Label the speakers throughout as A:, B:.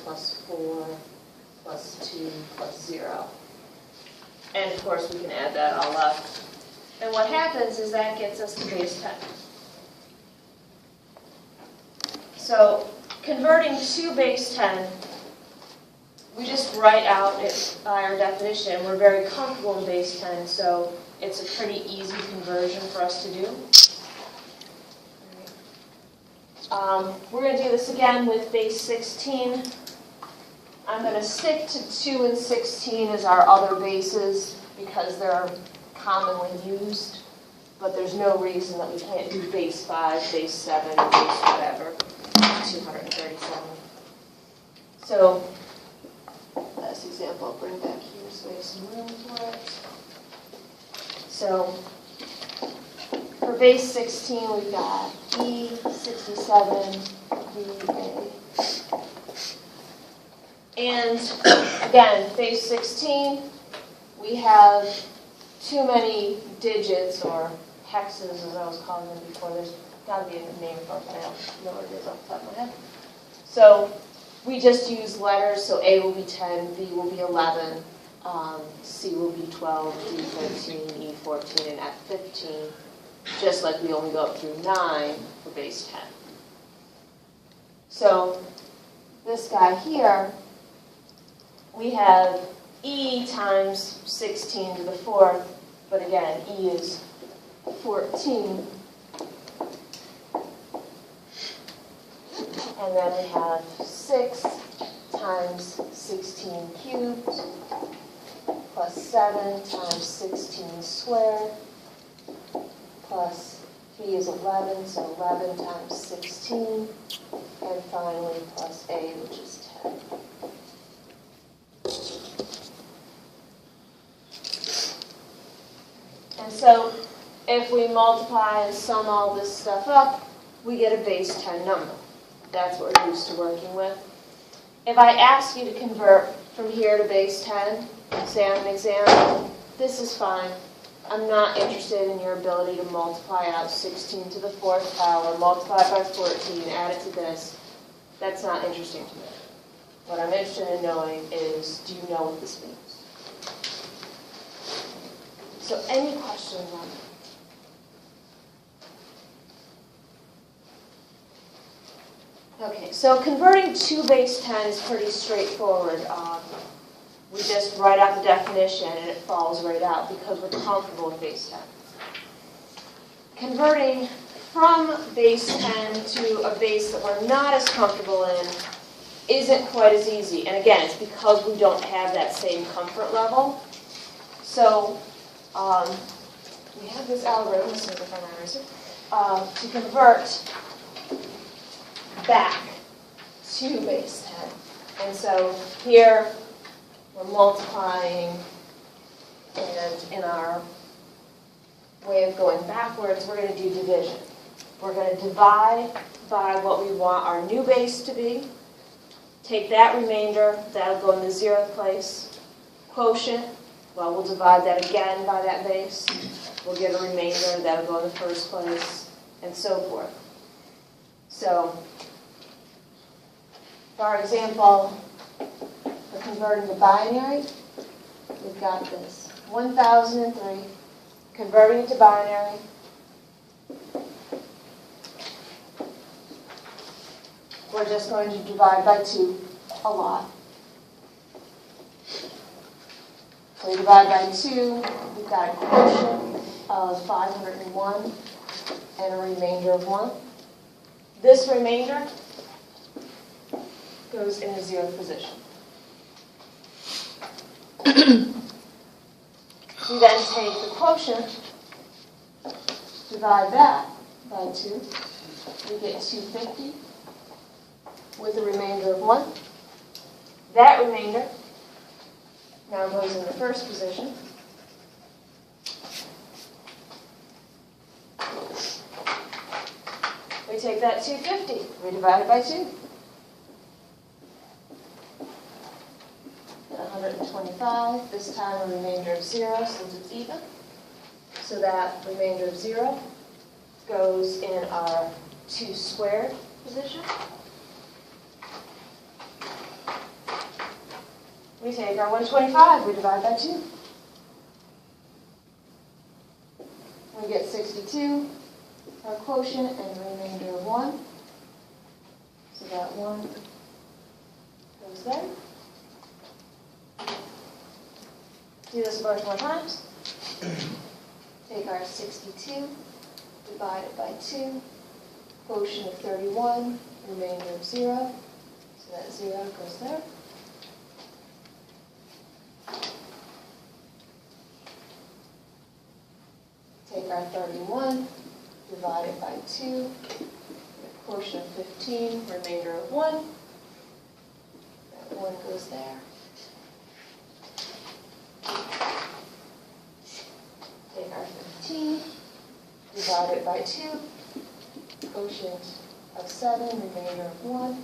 A: plus 4 plus 2 plus 0. And of course we can add that all up. And what happens is that gets us to base 10. So converting to base 10, we just write out it by our definition. We're very comfortable in base 10, so it's a pretty easy conversion for us to do. We're going to do this again with base 16. I'm going to stick to 2 and 16 as our other bases because they're commonly used, but there's no reason that we can't do base 5, base 7, base whatever, 237. So, last example I'll bring back here so we have some room for it. So, for base 16 we've got E, 67, VA. And again, base 16, we have too many digits, or hexes as I was calling them before. There's got to be a name for it, but I don't know what it is off the top of my head. So we just use letters, so A will be 10, B will be 11, C will be 12, D 13, E 14, and F 15, just like we only go up through 9 for base 10. So this guy here, we have E times 16 to the 4th, but again, E is 14. And then we have 6 times 16 cubed plus 7 times 16 squared plus B is 11, so 11 times 16, and finally plus A, which is 10. And so if we multiply and sum all this stuff up, we get a base 10 number. That's what we're used to working with. If I ask you to convert from here to base 10, say on an exam, this is fine. I'm not interested in your ability to multiply out 16 to the 4th power, multiply it by 14, add it to this. That's not interesting to me. What I'm interested in knowing is, do you know what this means? So any questions on that? Okay, so converting to base 10 is pretty straightforward. We just write out the definition and it falls right out because we're comfortable with base 10. Converting from base 10 to a base that we're not as comfortable in isn't quite as easy. And again, it's because we don't have that same comfort level. So we have this algorithm, let's see if I memorize it, to convert back to base 10. And so here we're multiplying, and in our way of going backwards, we're going to do division. We're going to divide by what we want our new base to be. Take that remainder, that'll go in the 0th place. Quotient, well, we'll divide that again by that base. We'll get a remainder, that'll go in the 1st place, and so forth. So, for our example, for converting to binary, we've got this. 1003, converting it to binary. We're just going to divide by 2 a lot. So we divide by 2, we've got a quotient of 501 and a remainder of 1. This remainder goes in the 0th position. We then take the quotient, divide that by 2, we get 250 with a remainder of 1. That remainder now goes in the 1st position. We take that 250, we divide it by 2. 125, this time a remainder of 0 since it's even. So that remainder of 0 goes in our 2 squared position. We take our 125, we divide by 2. We get 62, our quotient, and the remainder of 1. So that 1 goes there. Do this a bunch more times. Take our 62, divide it by 2, quotient of 31, remainder of 0. So that 0 goes there. Take our 31, divide it by 2, quotient of 15, remainder of 1. That 1 goes there. Take our 15, divide it by 2, quotient of 7, remainder of 1.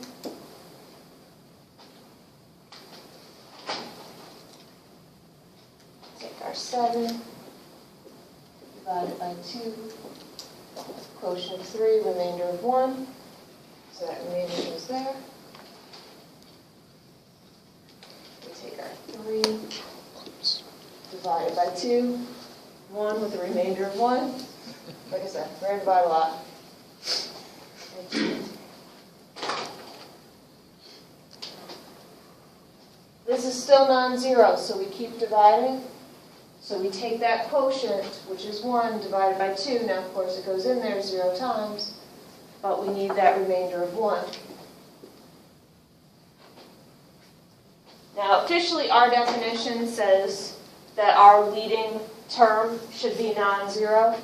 A: Take our 7, divide it by 2, quotient of 3, remainder of 1. So that remainder goes there. We take our 3, divide it by 2, 1 with the remainder of 1. Like I said, we're going to divide a lot. This is still non-zero, so we keep dividing. So we take that quotient, which is 1, divided by 2. Now, of course, it goes in there 0 times, but we need that remainder of 1. Now, officially, our definition says that our leading term should be non-zero.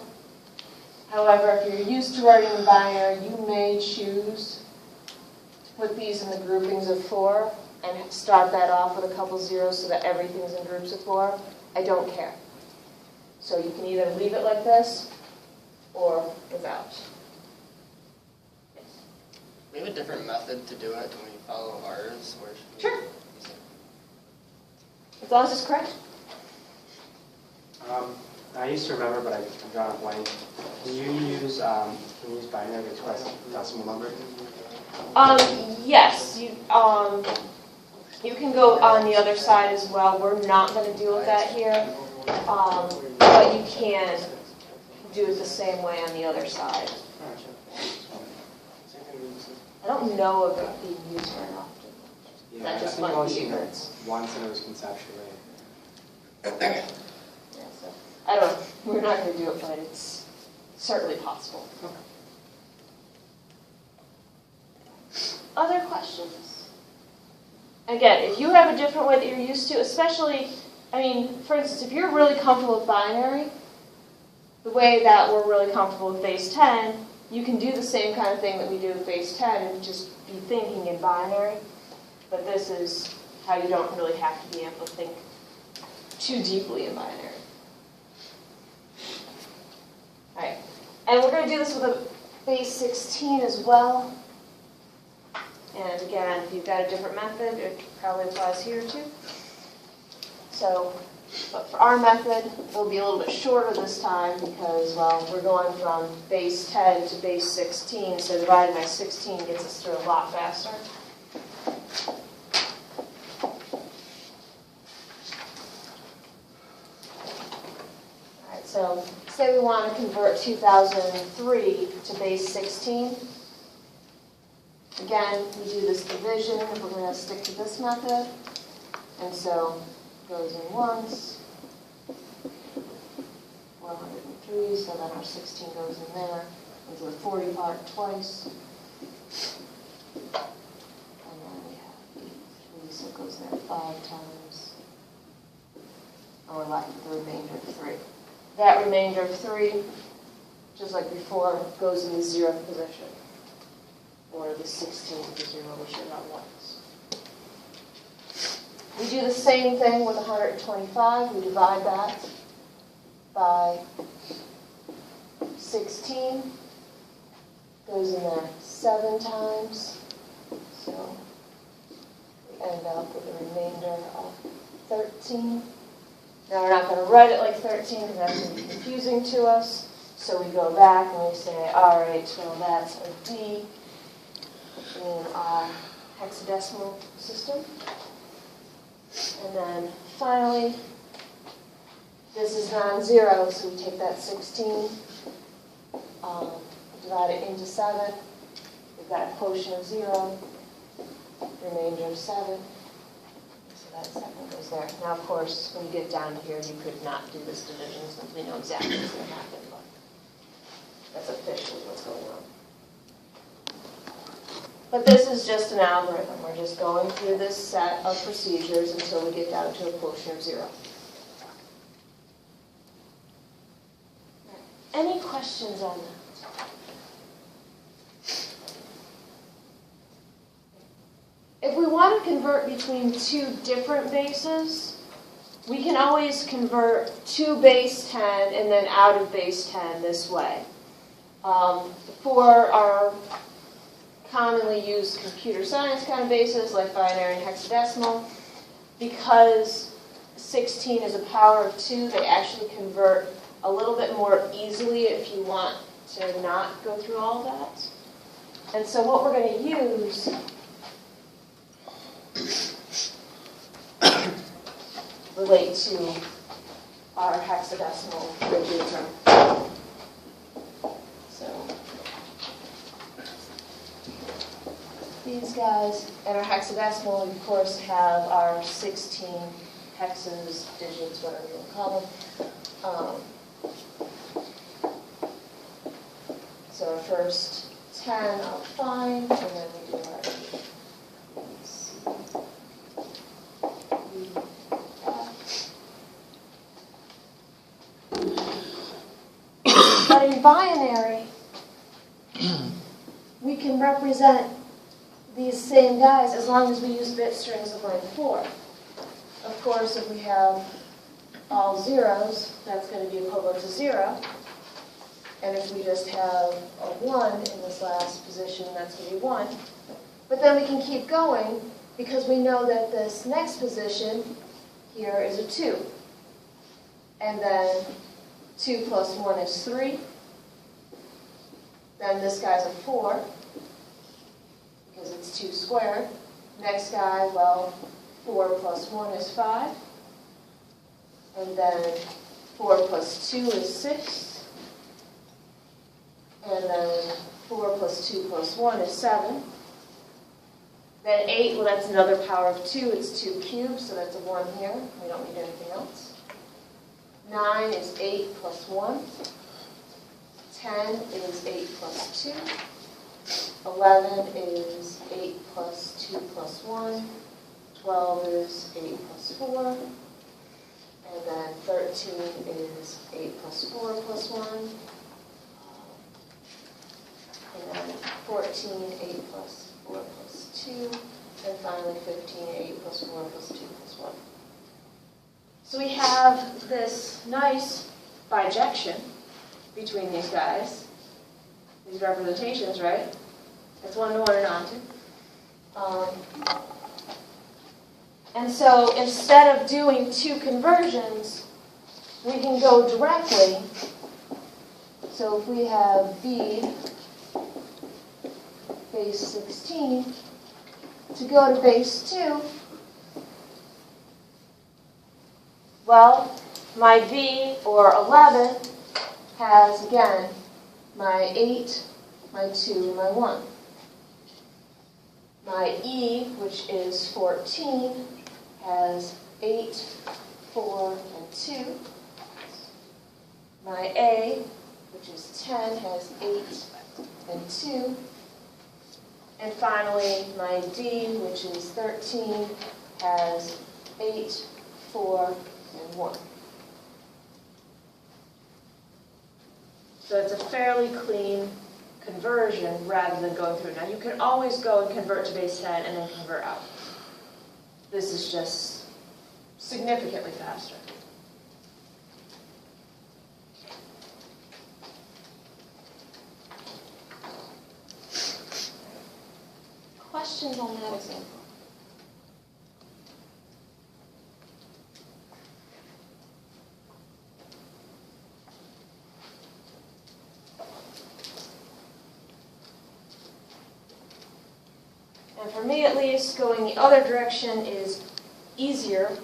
A: However, if you're used to writing in binary, you may choose to put these in the groupings of 4 and start that off with a couple zeros so that everything's in groups of 4. I don't care. So you can either leave it like this or without. Yes.
B: We have a different method to do it. Can we follow ours? Or
A: Sure. As long as it's correct.
C: I used to remember, but I'm drawing a blank. Can you use binary to express decimal number?
A: Yes. You can go on the other side as well. We're not going to deal with that here, but you can do it the same way on the other side. I don't know of it being used very often.
C: Yeah,
A: That just
C: I think
A: might
C: I've
A: be
C: seen it
A: ignorance.
C: once, and it was conceptually.
A: Yeah, so, I don't know. We're not going to do it, but it's certainly possible.
C: Okay.
A: Other questions? Again, if you have a different way that you're used to, especially, for instance, if you're really comfortable with binary, the way that we're really comfortable with base 10, you can do the same kind of thing that we do with base 10 and just be thinking in binary. But this is how you don't really have to be able to think too deeply in binary. All right, and we're going to do this with a base 16 as well. And again, if you've got a different method, it probably applies here too. So, but for our method, it'll be a little bit shorter this time because, well, we're going from base 10 to base 16, so dividing by 16 gets us through a lot faster. Alright, so say we want to convert 2003 to base 16. Again, we do this division if we're going to stick to this method. And so it goes in once, 403, so then our 16 goes in there. Into the 40 part twice. And then we have 83, so it goes there 5 times. And we're left with the remainder of 3. That remainder of 3, just like before, goes in the 0th position. Or the 16th to 0, which are not ones. We do the same thing with 125. We divide that by 16. Goes in there 7 times. So we end up with a remainder of 13. Now we're not going to write it like 13 because that's going to be confusing to us. So we go back and we say, all right, well that's a D in our hexadecimal system. And then finally, this is non-zero, so we take that 16, divide it into 7. We've got a quotient of 0, remainder of 7. So that 7 goes there. Now, of course, when you get down here, you could not do this division since we know exactly what's going to happen, but that's officially what's going on. But this is just an algorithm. We're just going through this set of procedures until we get down to a quotient of 0. Any questions on that? If we want to convert between two different bases, we can always convert to base 10 and then out of base 10 this way. For our commonly used computer science kind of bases like binary and hexadecimal, because 16 is a power of 2, they actually convert a little bit more easily if you want to not go through all of that. And so what we're going to use relate to our hexadecimal digits. So these guys and our hexadecimal, of course, have our 16 hexes, digits, whatever you want to call them. So our first 10 are fine, and then we do our C, E, F. But in binary, we can represent these same guys as long as we use bit strings of length 4. Of course, if we have all zeros, that's going to be equivalent to 0. And if we just have a 1 in this last position, that's going to be 1. But then we can keep going because we know that this next position here is a 2. And then 2 plus 1 is 3. Then this guy's a 4 because it's 2 squared. Next guy, well, 4 plus 1 is 5. And then 4 plus 2 is 6. And then 4 plus 2 plus 1 is 7. Then 8, well, that's another power of 2. It's 2 cubed, so that's a 1 here. We don't need anything else. 9 is 8 plus 1. 10 is 8 plus 2. 11 is 8 plus 2 plus 1. 12 is 8 plus 4. And then 13 is 8 plus 4 plus 1. And then 14, 8 plus 4 plus 2. And finally 15, 8 plus 4 plus 2 plus 1. So we have this nice bijection between these guys, these representations, right? It's 1 to 1 and onto. And so instead of doing 2 conversions, we can go directly. So if we have B base 16 to go to base 2, well, my B, or 11, has, again, my 8, my 2, and my 1. My E, which is 14, has 8, 4, and 2. My A, which is 10, has 8 and 2. And finally, my D, which is 13, has 8, 4, and 1. So it's a fairly clean conversion rather than going through. Now, you can always go and convert to base 10 and then convert out. This is just significantly faster. Questions on that example? And for me, at least, going the other direction is easier,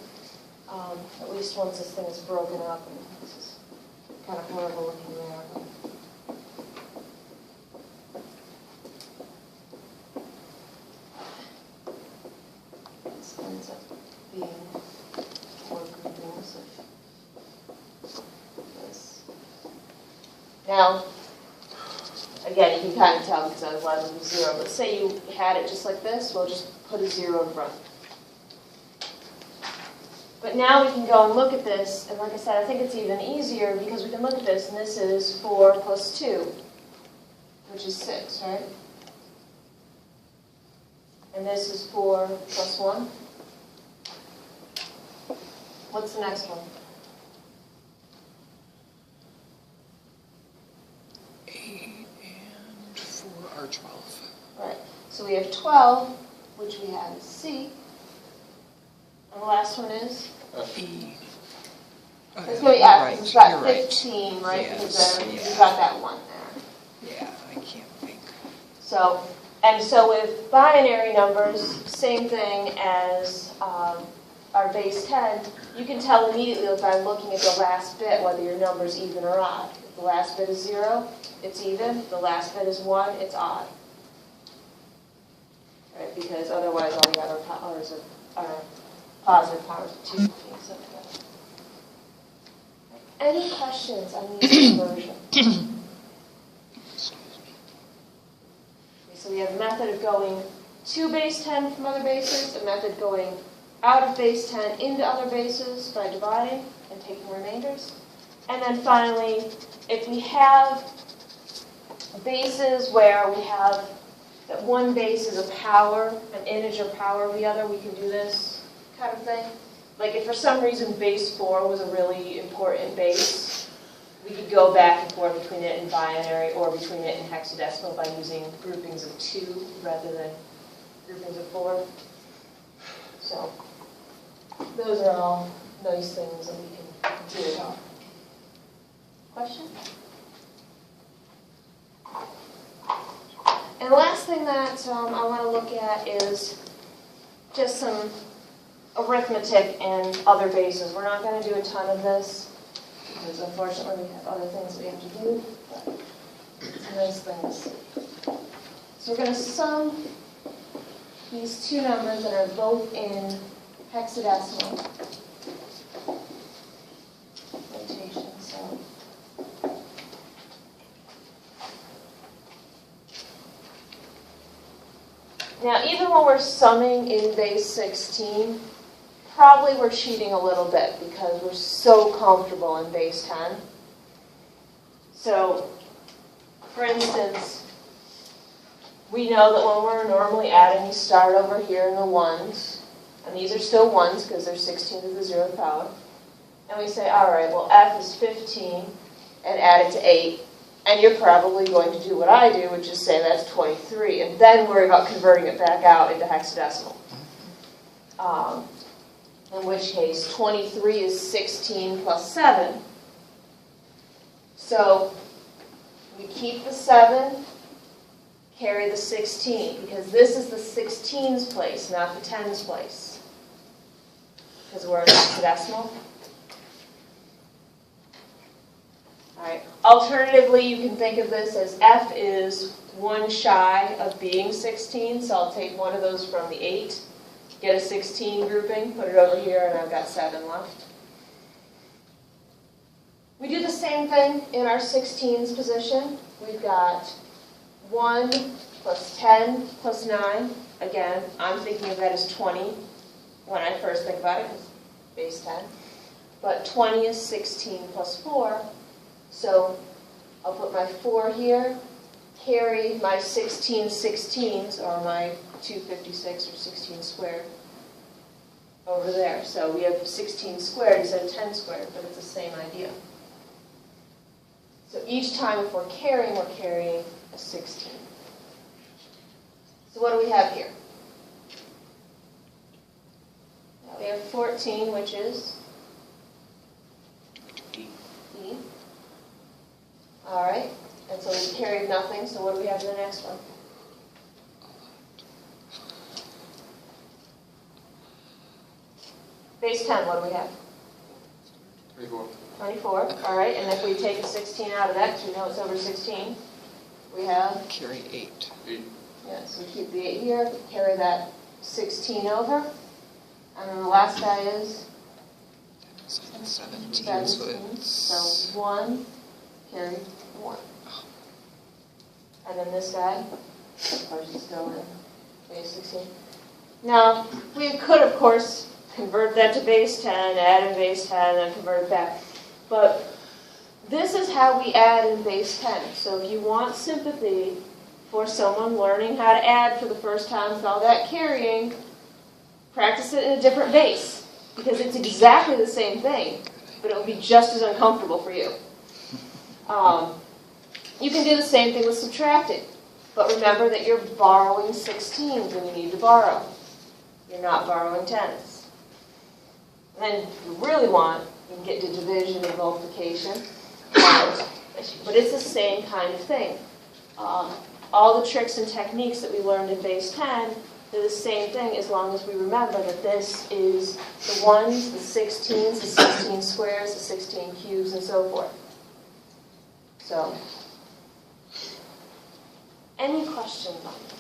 A: at least once this thing is broken up, and this is kind of horrible looking there. This ends up being more groupings of this. Now, again, you can kind of tell because I was lining with 0, but say you had it just like this, we'll just put a 0 in front. But now we can go and look at this, and like I said, I think it's even easier because we can look at this, and this is 4 plus 2, which is 6, right? And this is 4 plus 1. What's the next one?
D: 8 and 4 are 12.
A: Right. So we have 12, which we have as C. And the last one is?
D: E.
A: It's going to be F, because it's got 15, right?
D: Yes,
A: Because
D: yeah.
A: you've got that 1 there.
D: Yeah, I can't think.
A: So with binary numbers, same thing as our base 10, you can tell immediately by looking at the last bit whether your number's even or odd. If the last bit is 0, it's even. If the last bit is 1, it's odd. Right? Because otherwise all the other powers are positive powers of 2. So, any questions on this conversion? So we have a method of going to base 10 from other bases, a method going out of base 10 into other bases by dividing and taking remainders. And then finally, if we have bases where we have that one base is a power, an integer power of the other, we can do this kind of thing. Like if for some reason base 4 was a really important base, we could go back and forth between it and binary or between it and hexadecimal by using groupings of 2 rather than groupings of 4. So those are all nice things that we can do. Question? And the last thing that I want to look at is just some arithmetic and other bases. We're not going to do a ton of this because unfortunately we have other things we have to do, but it's nice things. So we're going to sum these two numbers that are both in hexadecimal notation. So now, even when we're summing in base 16, probably we're cheating a little bit because we're so comfortable in base 10. So, for instance, we know that when we're normally adding, we start over here in the 1s. And these are still 1s because they're 16 to the 0th power. And we say, all right, well, f is 15 and add it to 8. And you're probably going to do what I do, which is say that's 23, and then worry about converting it back out into hexadecimal. In which case, 23 is 16 plus 7. So we keep the 7, carry the 16, because this is the 16's place, not the 10's place. Because we're in hexadecimal. All right. Alternatively, you can think of this as f is 1 shy of being 16, so I'll take one of those from the 8, get a 16 grouping, put it over here, and I've got 7 left. We do the same thing in our 16's position. We've got 1 plus 10 plus 9. Again, I'm thinking of that as 20 when I first think about it, base 10. But 20 is 16 plus 4. So I'll put my 4 here, carry my 16 16s, or my 256 or 16 squared over there. So we have 16 squared instead of 10 squared, but it's the same idea. So each time if we're carrying a 16. So what do we have here? Now we have 14, which is E. All right, and so we carried nothing, so what do we have in the next one? Base 10, what do we have?
B: 24.
A: 24, all right, and if we take a 16 out of that, because we know it's over 16, we have,
D: Carry 8.
B: 8.
A: yes, we keep the 8 here, carry that 16 over, and then the last guy is
D: 17, so
A: 17,
D: it's...
A: so 1, carry 1. And then this guy, of course, is still in base 16. Now, we could, of course, convert that to base 10, add in base 10, and then convert it back. But this is how we add in base 10. So if you want sympathy for someone learning how to add for the first time with all that carrying, practice it in a different base. Because it's exactly the same thing, but it will be just as uncomfortable for you. You can do the same thing with subtracting. But remember that you're borrowing 16s when you need to borrow. You're not borrowing 10s. And then if you really want, you can get to division and multiplication. But it's the same kind of thing. All the tricks and techniques that we learned in base 10, they're the same thing as long as we remember that this is the 1s, the 16s, the 16 squares, the 16 cubes, and so forth. So, any questions on that?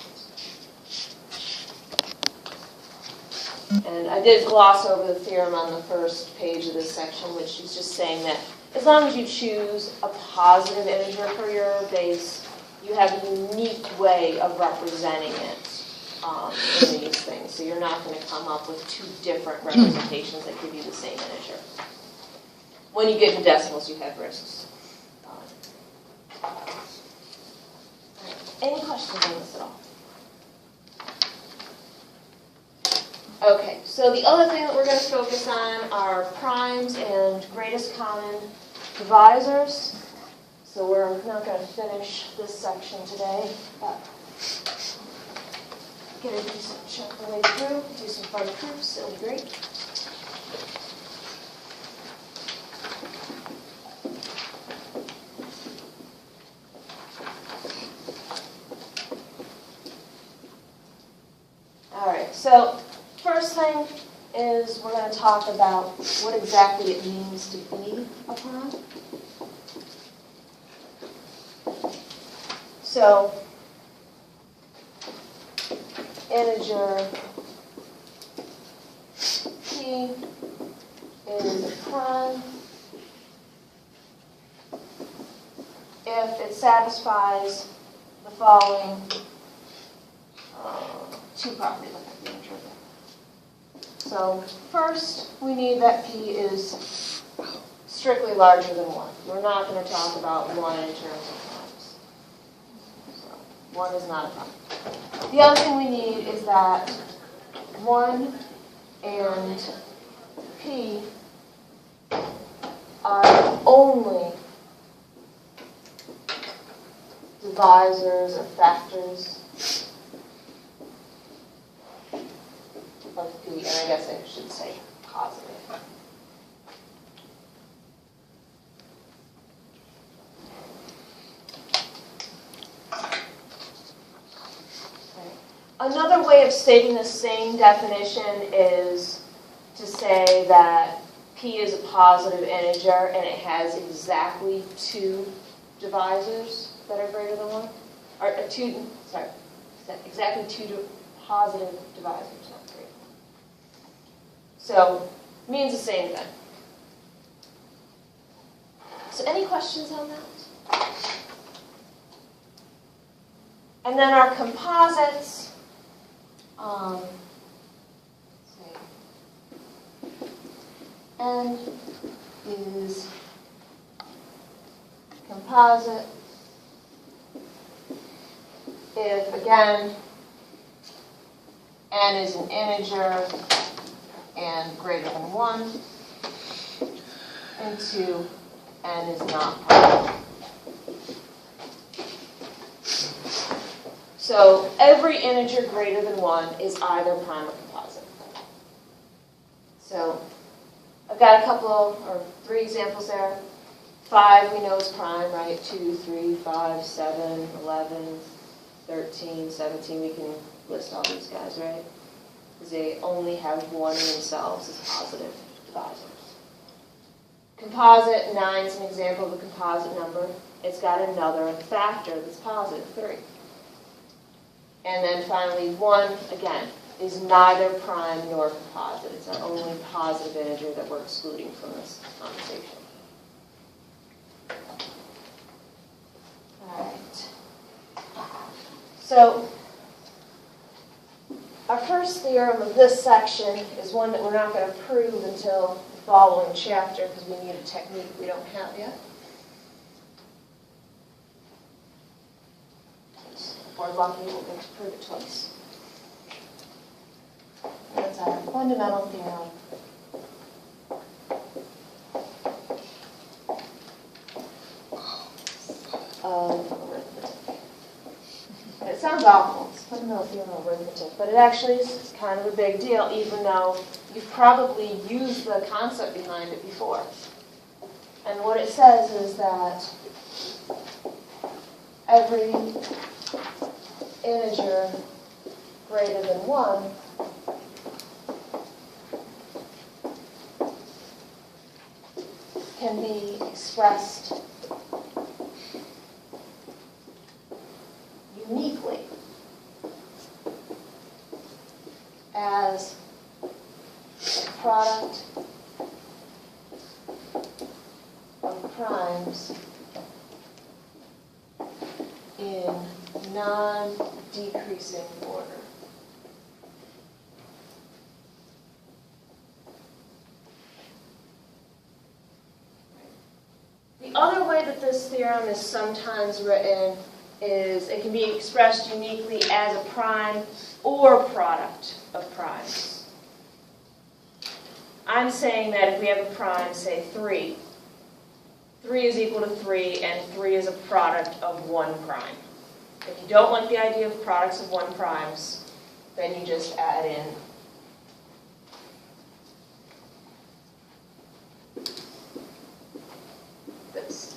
A: And I did gloss over the theorem on the first page of this section, which is just saying that as long as you choose a positive integer for your base, you have a unique way of representing it in these things. So you're not going to come up with two different representations that give you the same integer. When you get to decimals, you have risks. Any questions on this at all? Okay, so the other thing that we're going to focus on are primes and greatest common divisors. So we're not going to finish this section today, but get a decent chunk of the way through, do some fun proofs, it'll be great. Alright, so first thing is we're going to talk about what exactly it means to be a prime. So, integer p is a prime if it satisfies the following two properties. So first, we need that p is strictly larger than 1. We're not going to talk about 1 in terms of primes. So 1 is not a prime. The other thing we need is that 1 and p are the only divisors or factors of p, and I guess I should say positive. Another way of stating the same definition is to say that p is a positive integer and it has exactly 2 divisors that are greater than 1. Or exactly 2 positive divisors, not 3. So, it means the same thing. So any questions on that? And then our composites. Let's see. N is composite if, again, n is an integer and greater than 1, and 2, n is not prime. So every integer greater than 1 is either prime or composite. So I've got a couple or 3 examples there. 5 we know is prime, right? 2, 3, 5, 7, 11, 13, 17. We can list all these guys, right? because they only have one in themselves as positive divisors. Composite, 9 is an example of a composite number. It's got another factor that's positive, 3. And then finally, 1, again, is neither prime nor composite. It's our only positive integer that we're excluding from this conversation. All right. So our first theorem of this section is one that we're not going to prove until the following chapter because we need a technique we don't have yet. If we're lucky, we'll get to prove it twice. That's our fundamental theorem of arithmetic. And it sounds awful, it's fundamental theorem of arithmetic, but it actually is kind of a big deal, even though you've probably used the concept behind it before. And what it says is that every integer greater than 1 can be expressed uniquely as a product of primes in non-decreasing order. The other way that this theorem is sometimes written is it can be expressed uniquely as a prime or product of primes. I'm saying that if we have a prime, say 3, 3 is equal to 3, and 3 is a product of 1 prime. If you don't like the idea of products of 1 primes, then you just add in this.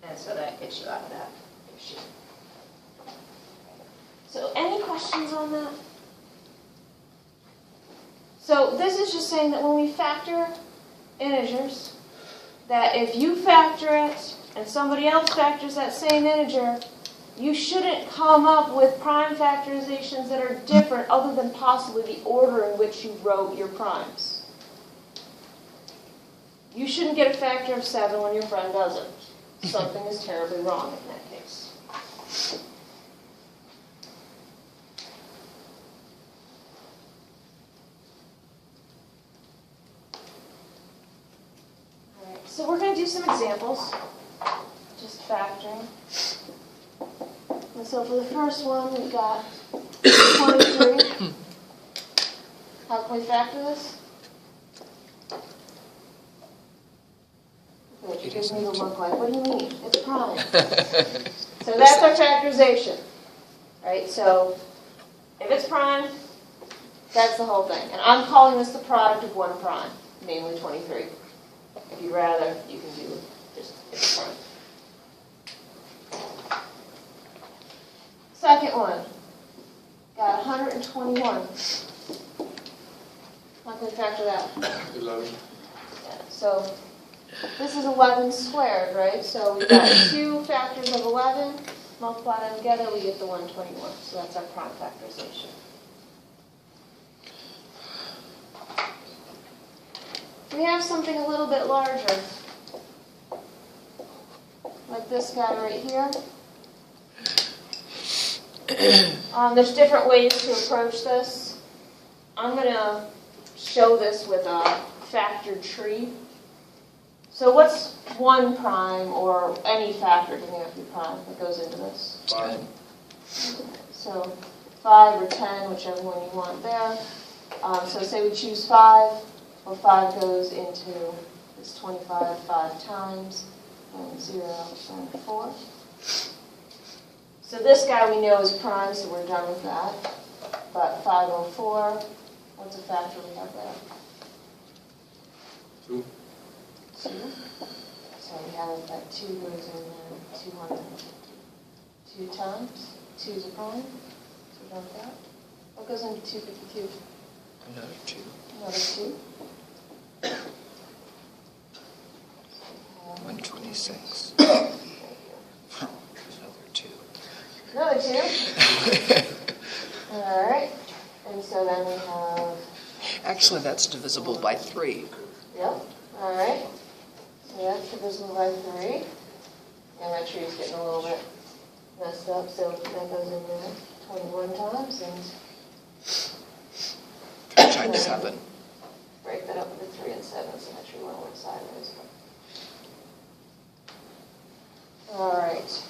A: And so that gets you out of that issue. So any questions on that? So this is just saying that when we factor integers, that if you factor it and somebody else factors that same integer, you shouldn't come up with prime factorizations that are different other than possibly the order in which you wrote your primes. You shouldn't get a factor of 7 when your friend doesn't. Something is terribly wrong in that case. All right, so we're going to do some examples, just factoring. And so for the first one, we've got 23. How can we factor this? It gives me the look like, what do you mean? It's prime. So that's our factorization. Right? So if it's prime, that's the whole thing. And I'm calling this the product of 1 prime, namely 23. If you'd rather, you can do just it's prime. Second one, got 121. How can we factor that?
B: 11.
A: Yeah, so this is 11 squared, right? So we've got 2 factors of 11. Multiply them together, we get the 121. So that's our prime factorization. We have something a little bit larger, like this guy right here. There's different ways to approach this. I'm going to show this with a factored tree. So what's 1 prime, or any factor, doesn't have to be prime, that goes into this?
B: 5.
A: So 5 or 10, whichever one you want there. So say we choose 5. Well, 5 goes into this 25 5 times, and 0 and 4. So this guy we know is prime, so we're done with that. But 504, what's a factor we have there?
B: 2.
A: 2. So we have that 2 goes in there 202 times. 2 is a prime. So Note that. What goes into 252?
D: Another 2.
A: Another 2.
D: 126. Another 2.
A: Another 2. All right. And so then we have.
D: Actually, that's divisible by 3.
A: Yep. All right. So that's divisible by 3. And my tree's getting a little bit messed up, so that goes in there 21 times and
D: 3 times 7.
A: break that up into 3 and 7, so my tree went sideways. All right.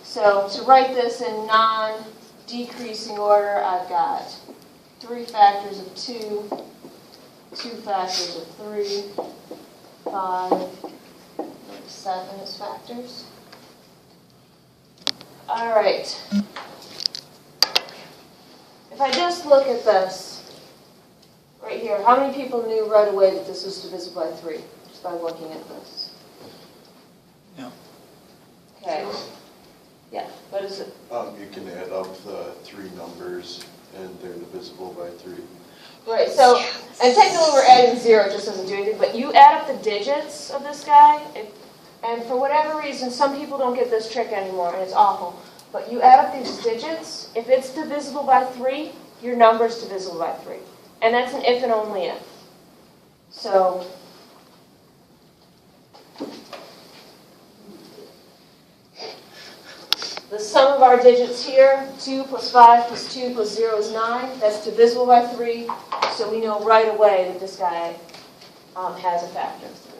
A: So to write this in non-decreasing order, I've got 3 factors of 2, 2 factors of 3, 5, 7 as factors. All right. If I just look at this right here, how many people knew right away that this was divisible by 3 just by looking at this?
D: No.
A: Okay. Yeah, what is it?
E: You can add up the 3 numbers and they're divisible by 3.
A: Right, so, and technically we're adding 0, it just doesn't do anything, but you add up the digits of this guy, and for whatever reason, some people don't get this trick anymore, and it's awful, but you add up these digits, if it's divisible by 3, your number's divisible by 3. And that's an if and only if. So, the sum of our digits here, 2 plus 5 plus 2 plus 0 is 9. That's divisible by 3, so we know right away that this guy has a factor of 3.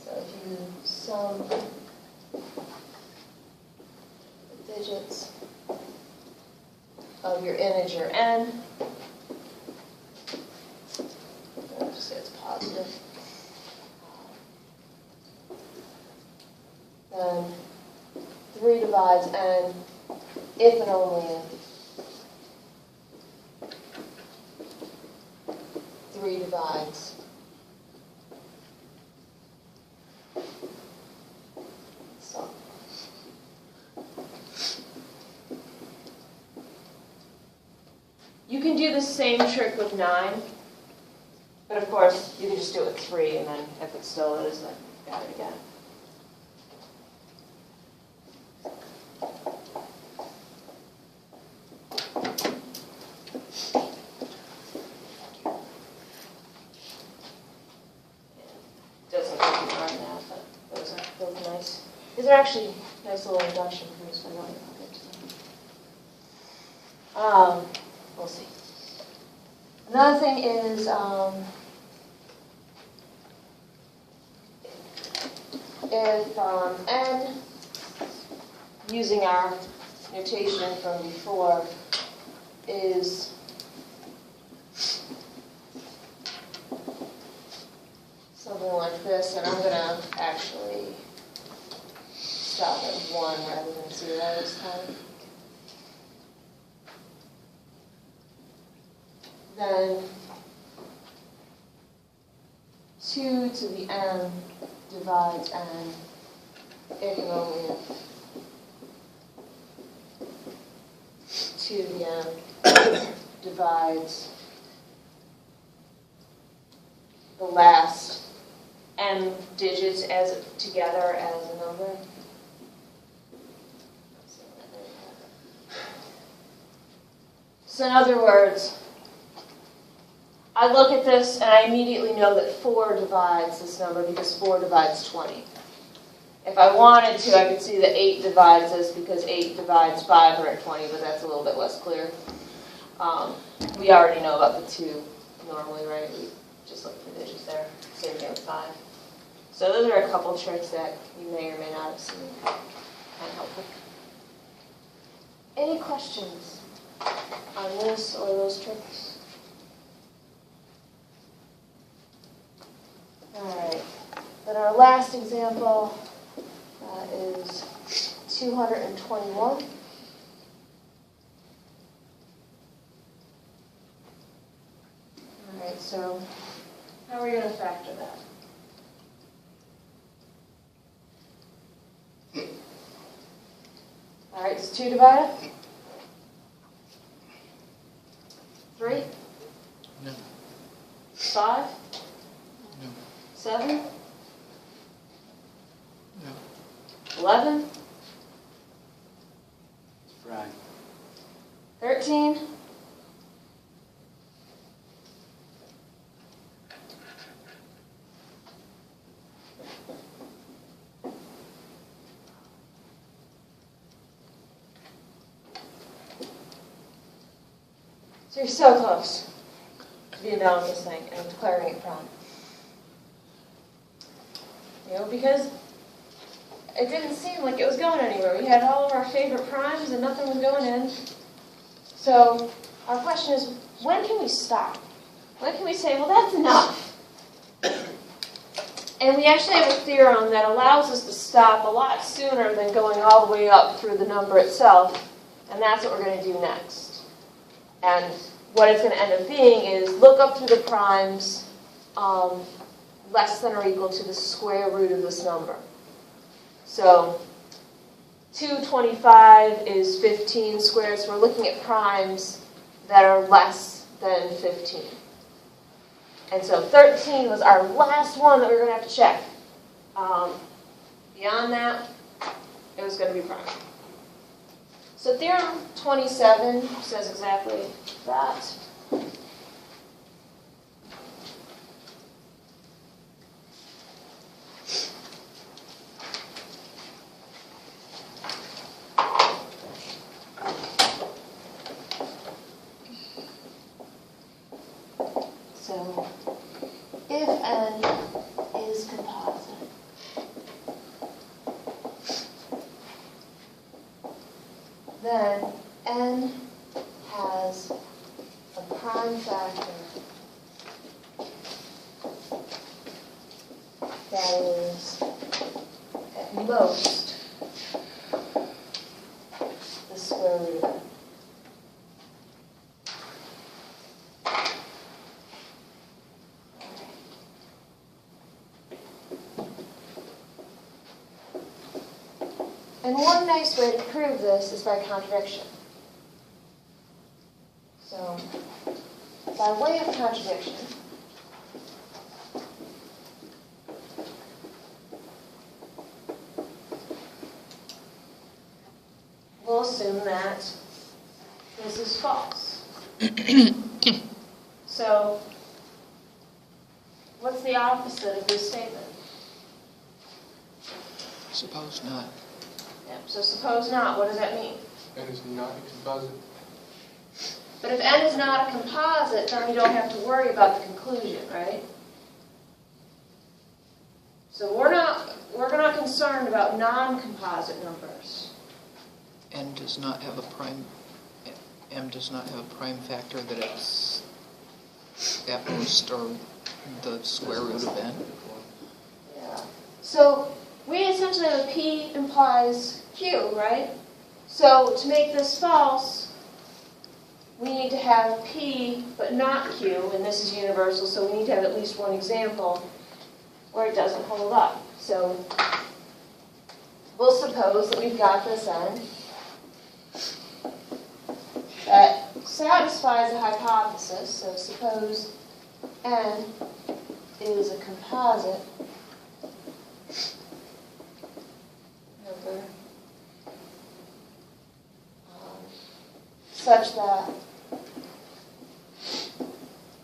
A: So if you sum the digits of your integer n, I'll just say it's positive, then 3 divides n if and only if 3 divides sum. You can do the same trick with 9, but of course you can just do it with 3, and then if it still is, then add it again. Doesn't look like hard now, but those are nice. These are actually nice little induction proofs. I know about it. We'll see. Another thing is if n, using our notation from before, is something like this, and I'm going to actually stop at 1 rather than 0 this time. Then 2 to the n divides n if and only if 2 to the n divides the last n digits together as a number. So in other words, I look at this and I immediately know that 4 divides this number because 4 divides 20. If I wanted to, I could see that 8 divides this because 8 divides 520, but that's a little bit less clear. We already know about the 2 normally, right? We just look at the digits there. Same thing with 5. So those are a couple tricks that you may or may not have seen. Kind of helpful. Any questions on this or those tricks? Alright, then our last example is 221. so how are we going to factor that? All right, is 2 divided? 3?
D: No.
A: 5?
D: No.
A: 7?
D: No.
A: 11?
C: Right.
A: 13? So you're so close to the amount of this thing and declaring it prime. You know, because it didn't seem like it was going anywhere. We had all of our favorite primes and nothing was going in. So our question is, when can we stop? When can we say, well, that's enough? And we actually have a theorem that allows us to stop a lot sooner than going all the way up through the number itself. And that's what we're going to do next. And what it's going to end up being is look up through the primes less than or equal to the square root of this number. So 225 is 15 squared, so we're looking at primes that are less than 15. And so 13 was our last one that we were going to have to check. Beyond that, it was going to be prime. So theorem 27 says exactly that. So if n is composite, then n has a prime factor that is at most the square root of n. And one nice way to prove this is by contradiction. So, by way of contradiction, we'll assume that this is false. So, what's the opposite of this statement?
D: Suppose not.
A: Yeah, so suppose not. What does that mean?
F: N is not a composite.
A: But if n is not a composite, then we don't have to worry about the conclusion, right? So we're not concerned about non-composite numbers.
D: N does not have a prime. M does not have a prime factor that it's at most or the square root of n.
A: Yeah. So we essentially have a P implies Q, right? So to make this false, we need to have P but not Q, and this is universal, so we need to have at least one example where it doesn't hold up. So we'll suppose that we've got this n that satisfies a hypothesis. So suppose n is a composite number such that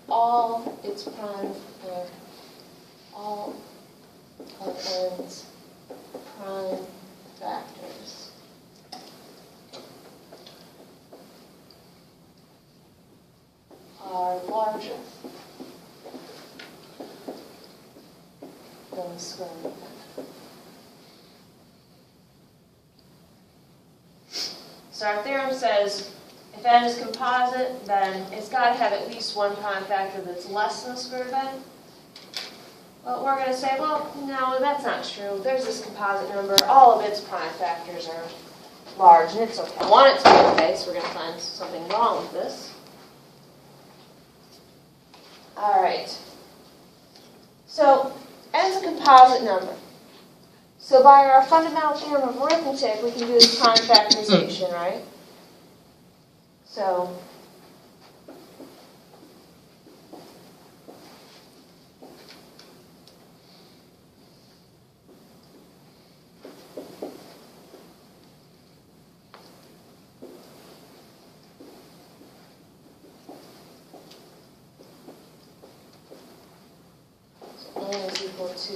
A: all its prime, all of n's prime factors are larger than the square root of n. So our theorem says if n is composite, then it's got to have at least one prime factor that's less than the square root of n. Well, we're going to say, well, no, that's not true. There's this composite number. All of its prime factors are large, and it's okay. I want it to be okay, so we're going to find something wrong with this. All right. So n is a composite number. So by our fundamental theorem of arithmetic, we can do this prime factorization, right? So n is equal to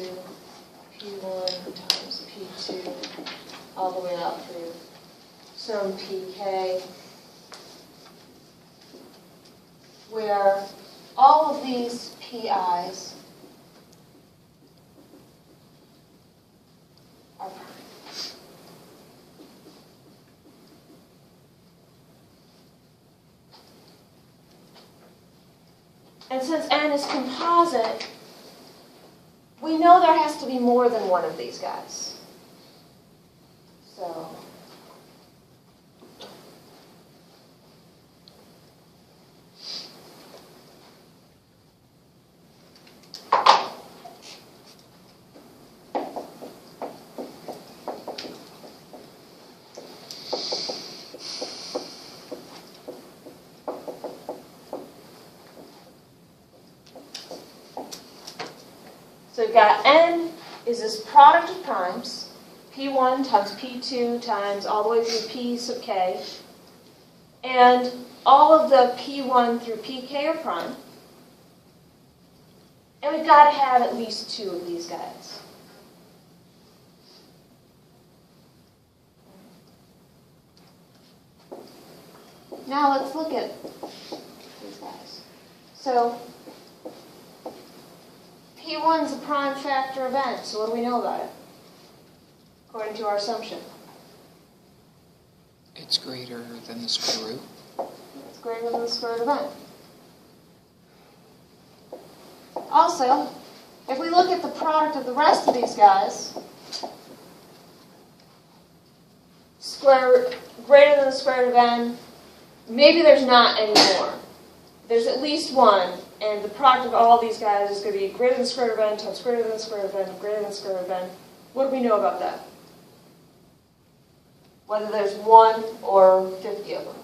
A: P1 times P2 all the way out through some pk, where all of these pi's are prime. And since n is composite, we know there has to be more than one of these guys. So we've got n is this product of primes, p1 times p2 times all the way through p sub k, and all of the p1 through pk are prime, and we've got to have at least two of these guys. Now let's look at these guys. So P1 is a prime factor of n, so what do we know about it, according to our assumption?
D: It's greater than the square root.
A: It's greater than the square root of n. Also, if we look at the product of the rest of these guys, greater than the square root of n, maybe there's not any more. There's at least one, and the product of all these guys is going to be greater than the square root of n times greater than the square root of n, greater than the square root of n. What do we know about that? Whether there's 1 or 50 of them.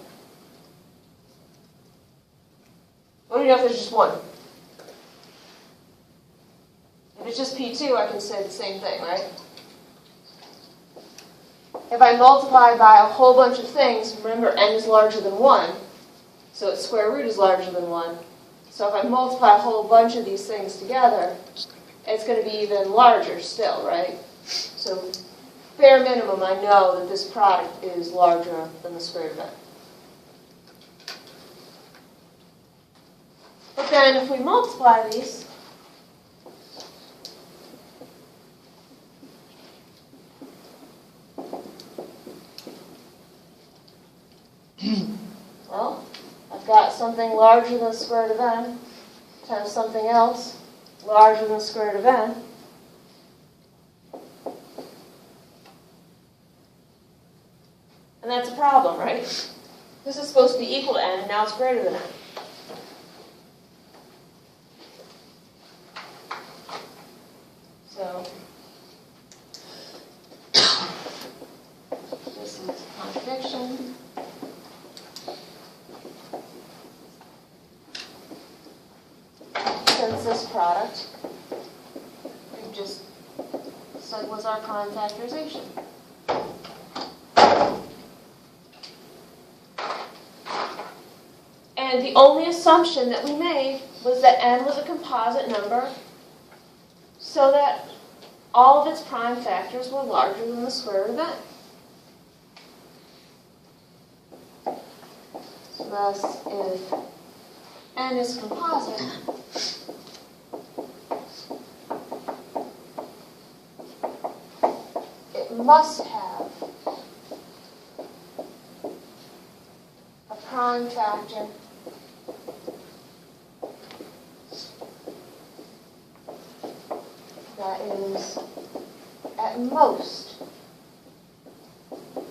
A: What do we know if there's just one? If it's just P2, I can say the same thing, right? If I multiply by a whole bunch of things, remember n is larger than 1, so its square root is larger than 1. So if I multiply a whole bunch of these things together, it's going to be even larger still, right? So bare minimum, I know that this product is larger than the square root of n. But then if we multiply these, well, I've got something larger than the square root of n times something else larger than the square root of n. And that's a problem, right? This is supposed to be equal to n, and now it's greater than n. So this is a contradiction. Since this product we just said was our prime factorization. And the only assumption that we made was that n was a composite number, so that all of its prime factors were larger than the square root of n. So thus, if n is composite, it must have a prime factor that is at most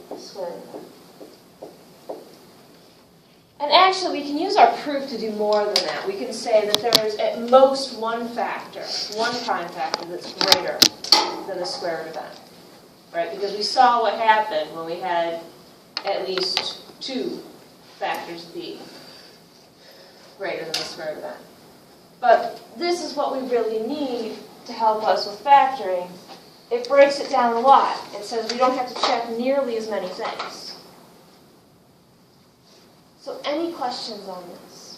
A: the square root of n. And actually, actually, we can use our proof to do more than that. We can say that there is at most one factor, one prime factor that's greater than the square root of n. Right? Because we saw what happened when we had at least two factors be greater than the square root of n. But this is what we really need to help us with factoring. It breaks it down a lot. It says we don't have to check nearly as many things. So any questions on this?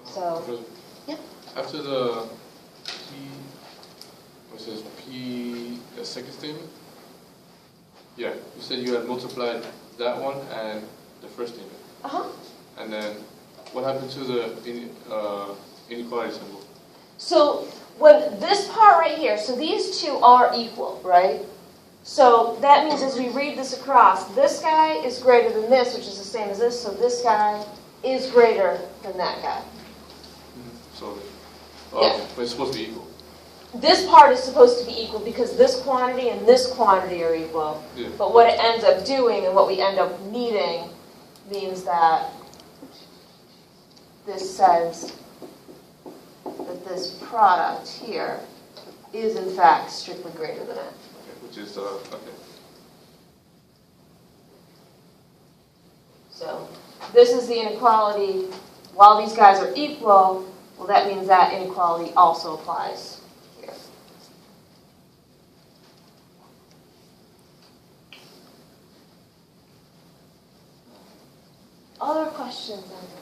A: So, yeah.
F: After the P, what says P, the second statement? Yeah, you said you had multiplied that one and the first statement.
A: Uh-huh.
F: And then what happened to the inequality symbol?
A: So when this part right here, so these two are equal, right? So that means as we read this across, this guy is greater than this, which is the same as this, so this guy is greater than that guy.
F: So,
A: Yeah.
F: but it's supposed to be equal.
A: This part is supposed to be equal because this quantity and this quantity are equal.
F: Yeah.
A: But what it ends up doing and what we end up needing means that this says that this product here is in fact strictly greater than n.
F: Okay, which is okay.
A: So this is the inequality. While these guys are equal, well, that means that inequality also applies here. Other questions on this?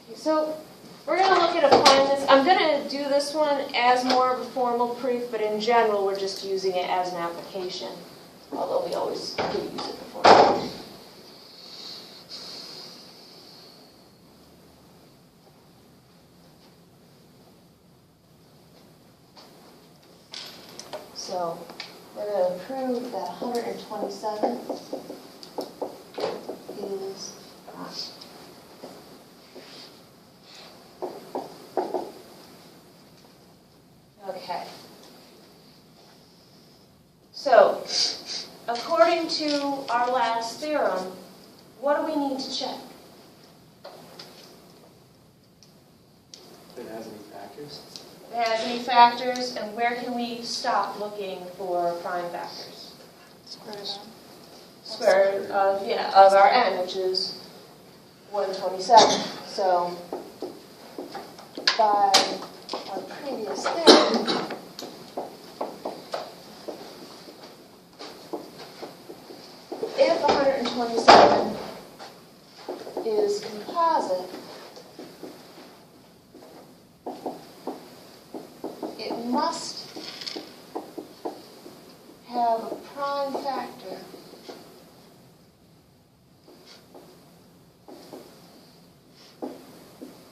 A: Okay, so we're going to look at applying this. I'm going to do this one as more of a formal proof, but in general, we're just using it as an application, although we always do use it before. So we're going to prove that 127 is prime. Okay. So, according to our last theorem, what do we need to check?
C: If it has any factors?
A: If it has any factors, and where can we stop looking for prime factors? Square root of, of our n, which is 127. So, by our previous theorem, if 127 is composite, it must have a prime factor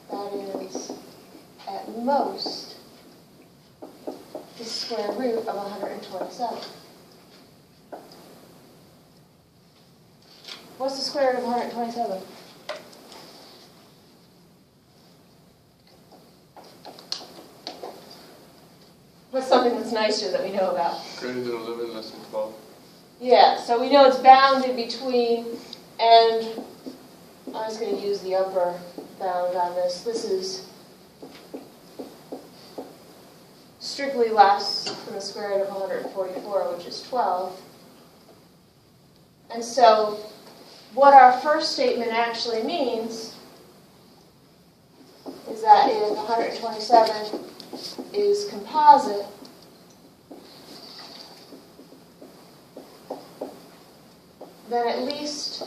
A: that is at most the square root of 127. What's the square root of 127? What's something that's nicer that we know about?
F: Greater than 11, less than 12.
A: Yeah, so we know it's bounded between, and I'm just going to use the upper bound on this. This is strictly less than the square root of 144, which is 12. And so what our first statement actually means is that if 127 is composite, then at least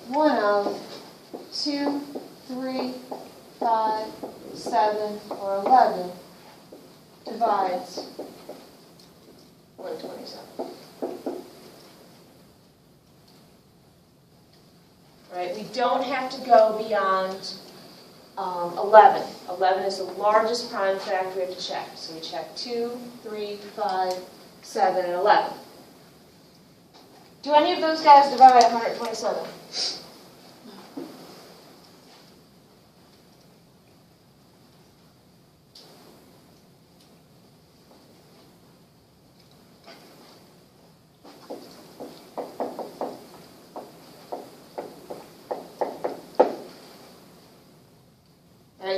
A: one of 2, 3, 5, 7, or 11 divides 127. Right? We don't have to go beyond 11. 11 is the largest prime factor we have to check. So we check 2, 3, 5, 7, and 11. Do any of those guys divide 127?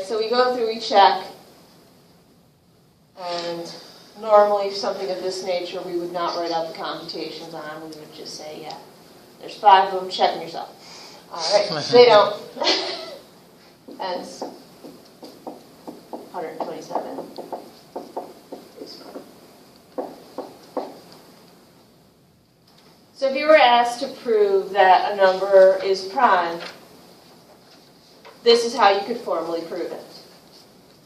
A: so we go through, we check, and normally something of this nature we would not write out the computations on, we would just say, yeah, there's 5 of them, check them yourself. All right, they don't. Hence, 127 is prime. So if you were asked to prove that a number is prime, this is how you could formally prove it.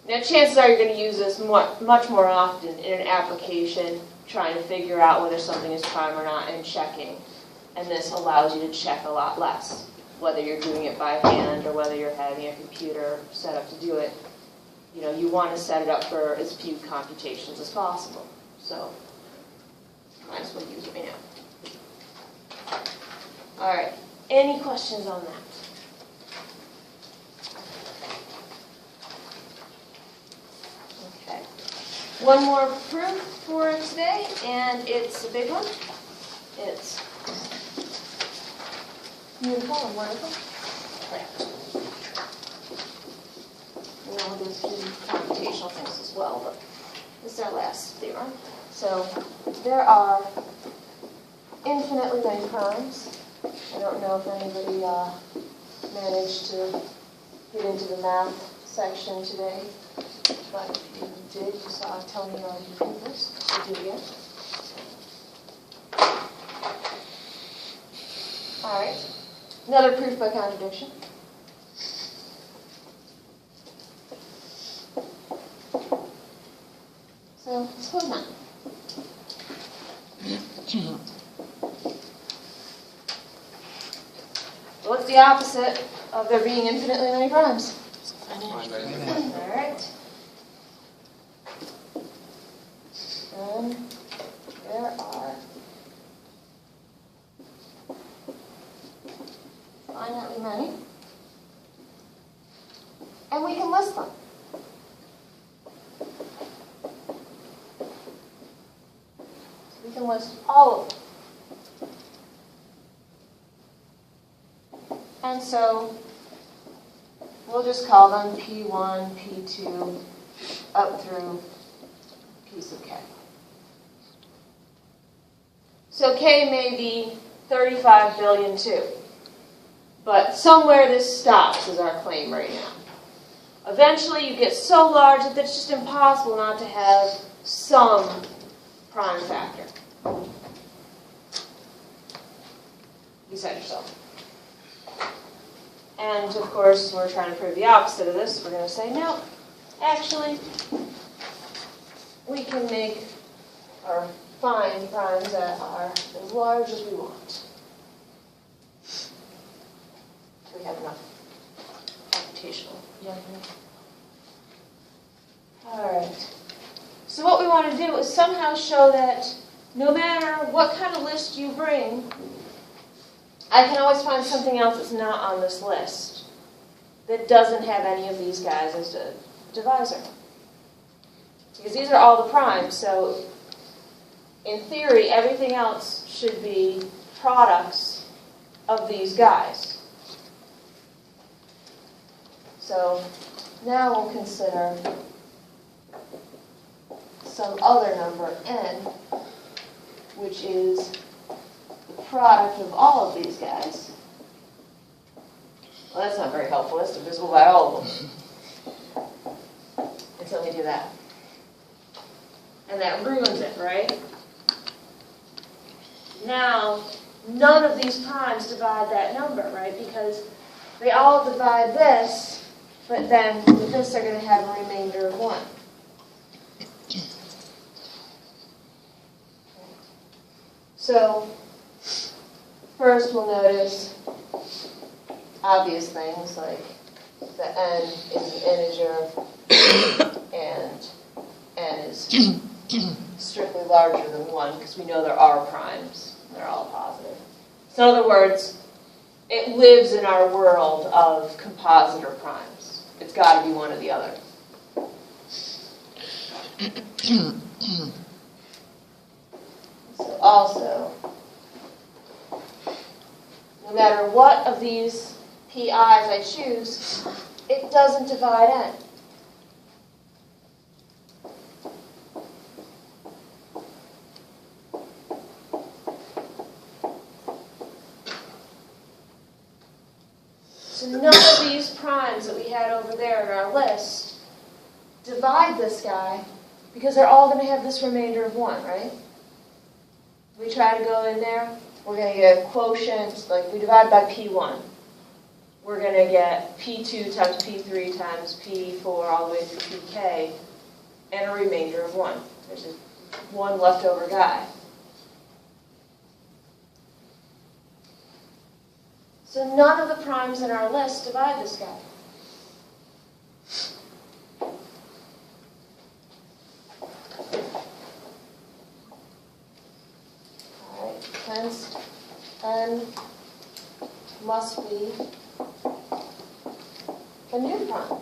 A: Now, chances are you're going to use this much more often in an application, trying to figure out whether something is prime or not and checking. And this allows you to check a lot less, whether you're doing it by hand or whether you're having a computer set up to do it. You know, you want to set it up for as few computations as possible. So, might as well use it right now. All right, any questions on that? Okay. One more proof for today, and it's a big one. It's beautiful and wonderful. We'll do a few computational things as well, but this is our last theorem. So there are infinitely many primes. I don't know if anybody managed to get into the math section today, but if you did, you saw Tony already do this. So do it again. All right. Another proof by contradiction. So, suppose not. What's the opposite of there being infinitely many primes? All right. And there are finitely many. And we can list them. We can list all of them. And so we'll just call them P1, P2, up through P sub K. So K may be 35 billion too. But somewhere this stops is our claim right now. Eventually you get so large that it's just impossible not to have some prime factor. Beside yourself. And of course, we're trying to prove the opposite of this. We're going to say, no, actually, we can make or find primes that are as large as we want. We have enough computational. All right. So what we want to do is somehow show that no matter what kind of list you bring, I can always find something else that's not on this list that doesn't have any of these guys as a divisor. Because these are all the primes, so in theory, everything else should be products of these guys. So now we'll consider some other number, n, which is the product of all of these guys. Well, that's not very helpful. It's divisible by all of them. Until we do that. And that ruins it, right? Now, none of these primes divide that number, right? Because they all divide this, but then with this they're going to have a remainder of 1. So, first we'll notice obvious things like the n is an integer and n is strictly larger than 1 because we know there are primes. They're all positive. So in other words, it lives in our world of compositor primes. It's got to be one or the other. So also, no matter what of these PIs I choose, it doesn't divide n. divide this guy, because they're all going to have this remainder of 1, right? We try to go in there, we're going to get quotient, like we divide by P1. We're going to get P2 times P3 times P4 all the way through Pk, and a remainder of 1. There's a 1 leftover guy. So none of the primes in our list divide this guy. Alright, hence n must be a new prime.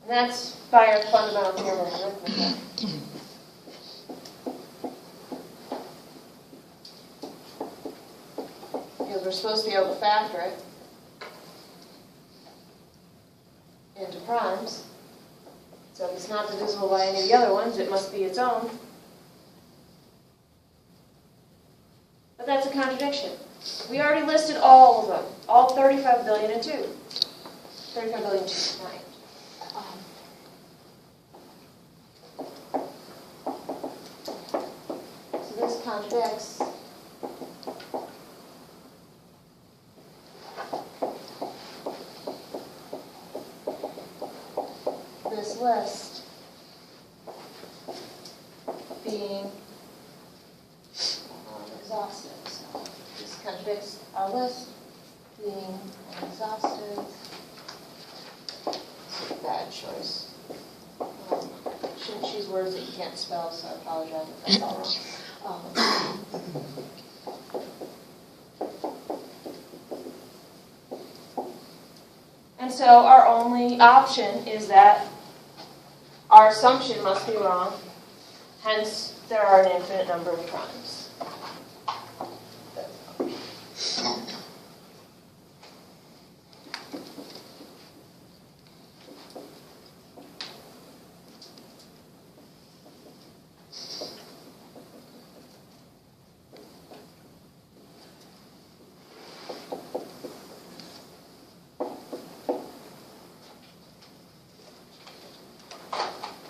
A: And that's by our fundamental theorem of arithmetic. Because we're supposed to be able to factor it into primes. So if it's not divisible by any of the other ones, it must be its own. But that's a contradiction. We already listed all of them, all 35 billion and 2. 35 billion 2, right. So this contradicts this list being exhaustive. So this contradicts our list being exhaustive. It's a bad choice. Shouldn't choose words that you can't spell, so I apologize if that's all wrong. And so our only option is that our assumption must be wrong, hence there are an infinite number of primes.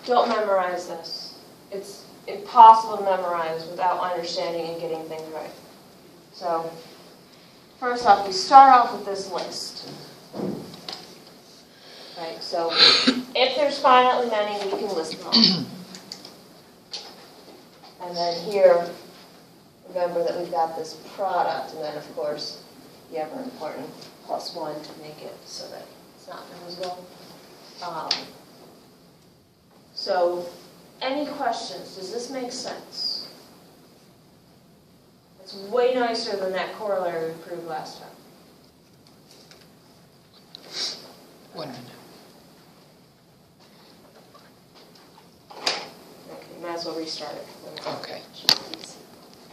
A: Don't memorize this. It's impossible to memorize without understanding and getting things right. So, first off, we start off with this list. Right, so if there's finitely many, we can list them all. And then here, remember that we've got this product, and then of course, the ever important +1 to make it so that it's not divisible. So, any questions? Does this make sense? It's way nicer than that corollary we proved last time.
D: 1 minute.
A: Okay, might as well restart it.
D: Okay.